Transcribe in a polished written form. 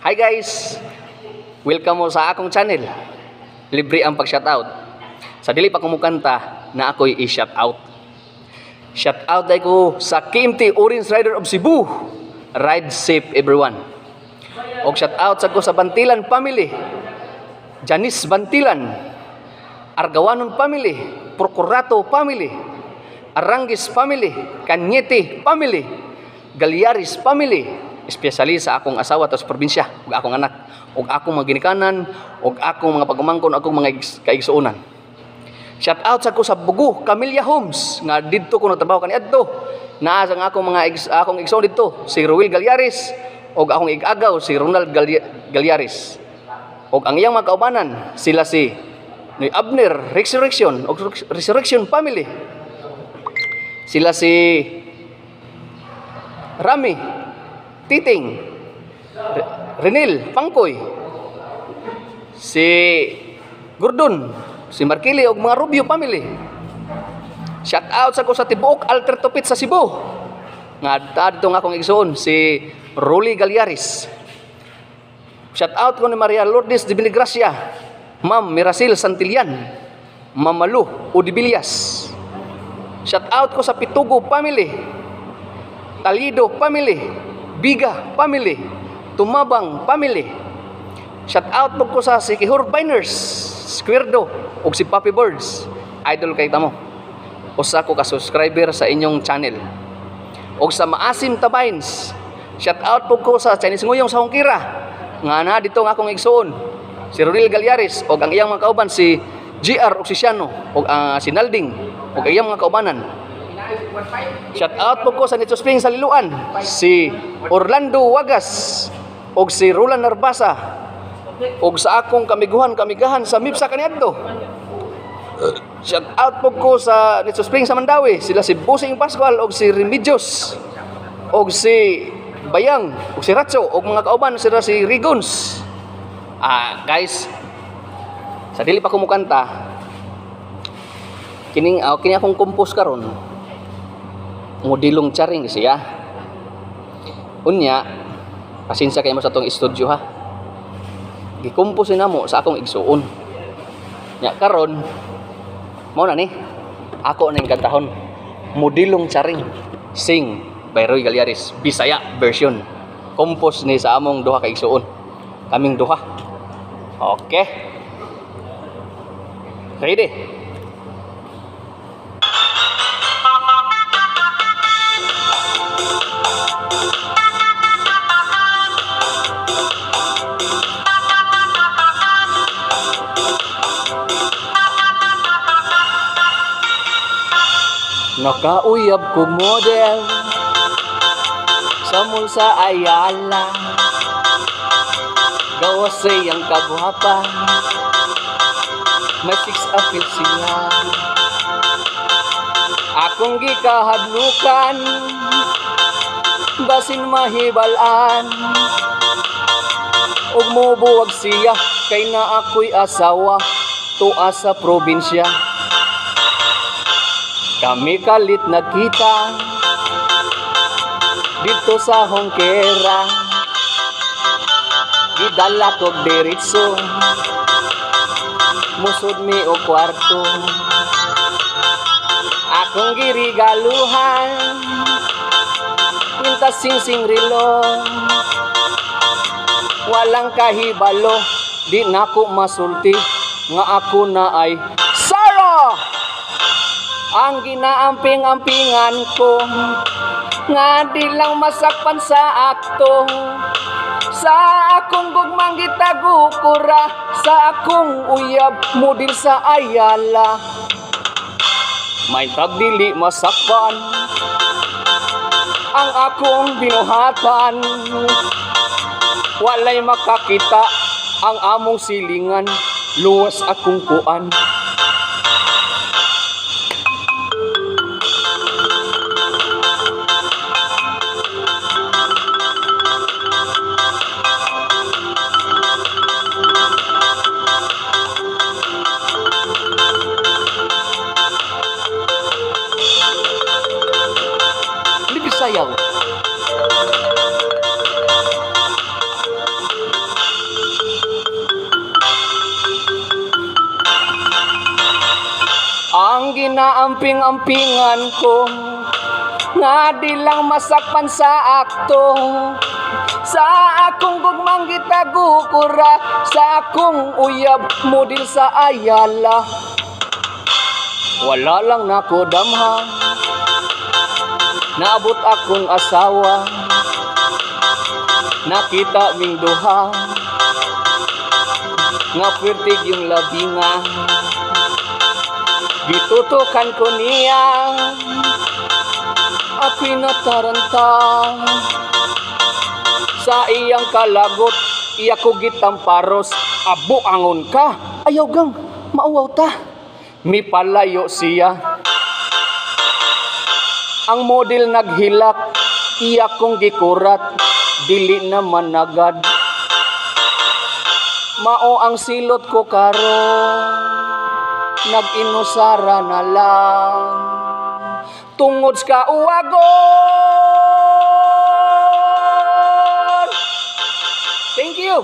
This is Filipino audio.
Hi guys! Welcome mo sa akong channel. Libre ang pag-shoutout. Sa dili pa kumukanta na ako'y i-shoutout. Shoutout ay ko sa KMT Orange Rider of Cebu. Ride safe everyone. Og shoutout sa ko sa Bantilan family. Janice Bantilan, Argawanon family, Procurato family, Arangis family, Cañete family, Galyaris family, especially sa akong asawa sa probinsya, ug akong anak, ug akong mga ginikanan, ug akong mga pagumangkon, akong mga kaigsuonan. Shout out sa ko sa Bugo, Camellia Homes, nga didto ko nagtrabaho kaniadto. Naa sa akong akong igsoon didto, si Ruel Galyaris, ug akong igagaw si Ronald Galyaris. Ug ang iyang mga kaubanan, sila si ni Abner Resurrection, ug Resurrection family. Sila si Rami Titing, Renil Pangkoy, si Gordon, si Markili ug mga Rubio family. Shout out sa ko sa tibuok Alter Tupit sa Cebu. Nga dito nga akong igsoon si Rolly Galyaris. Shout out ko ni Maria Lourdes de Villegracia, Ma'am Miracil Santillan, Ma'am Malu Udibilias. Shout out ko sa Pitugo family, Talido family, Biga family, Tumabang family. Shout out po ko sa si Kihor Biners, Squirdo, ug si Papi Birds. Idol kay tamo. Usa ko ka subscriber sa inyong channel. Ug sa Maasim Tabines. Shout out po ko sa Chinese Nguyong sa Hongkira. Nga na dito nga akong igsoon. Si Rodil Galyaris ug ang iyang mga kauban si GR Oksisiano ug si Nalding ug ang iyang mga kaubanan. Shout out po ko sa Nitso Spring sa Liluan, si Orlando Wagas og si Roland Narbasa og sa akong kamigahan sa MIPSA kaniadto. Shout out po ko sa Nitso Spring sa Mandawi, sila si Busing Pascual og si Remedios og si Bayang og si Ratso og mga kauban sila si Rigons. Guys, sa dili pa kumukanta kini akong compose karon. Modilong charing siya. Unya, pasensya kayo mo sa tong studio ha. Gikompose namo sa akong igsuon. Nya karon mao na ni. Ako ning kantahon Modilong Charing sing by Roy Galyaris, Bisaya version. Compose ni sa among duha ka igsuon. Kaming duha. Okay. Ready? Nakauyab kong model sa Mulsa Ayala, gawa siyang kagwapan, may six appeal siya. Akong gikahadlukan, basin mahibalan, ug mubuwag siya, kay na ako'y asawa, tuwa sa probinsya. Kami kalit nagkita dito sa Hongkera, gidala kog diretso, musod mi o kwarto. Akong girigaluhan, kwintas sing rilo, walang kahibalo, di nako masulti nga ako na ay Sara. Ang ginaamping-ampingan ko nga di lang masakpan sa akto, sa akong gugmang gitagukura, sa akong uyab model sa Ayala. May tagdili masakpan ang akong binuhatan, walay makakita ang among silingan, luwas akong kuan. Sayaw. Ginaamping-ampingan ko nga di lang masakpan sa akto. Sa akong gugmang gitagukura, sa akong uyab model sa Ayala. Wala lang nako damha, naabot akong asawa. Nakita ming duha nga pwertig yung labinga. Gitutukan ko niya, ako'y nataranta. Sa iyang kalagot, iya ko gitamparos. Abo angon ka, ayaw gang mauwaw ta. Mipalayo siya. Ang model naghilak, iya kong gikurat, dili naman agad. Mao ang silot ko karon, nag-inusara na lang. Tungod sa uwagon. Thank you.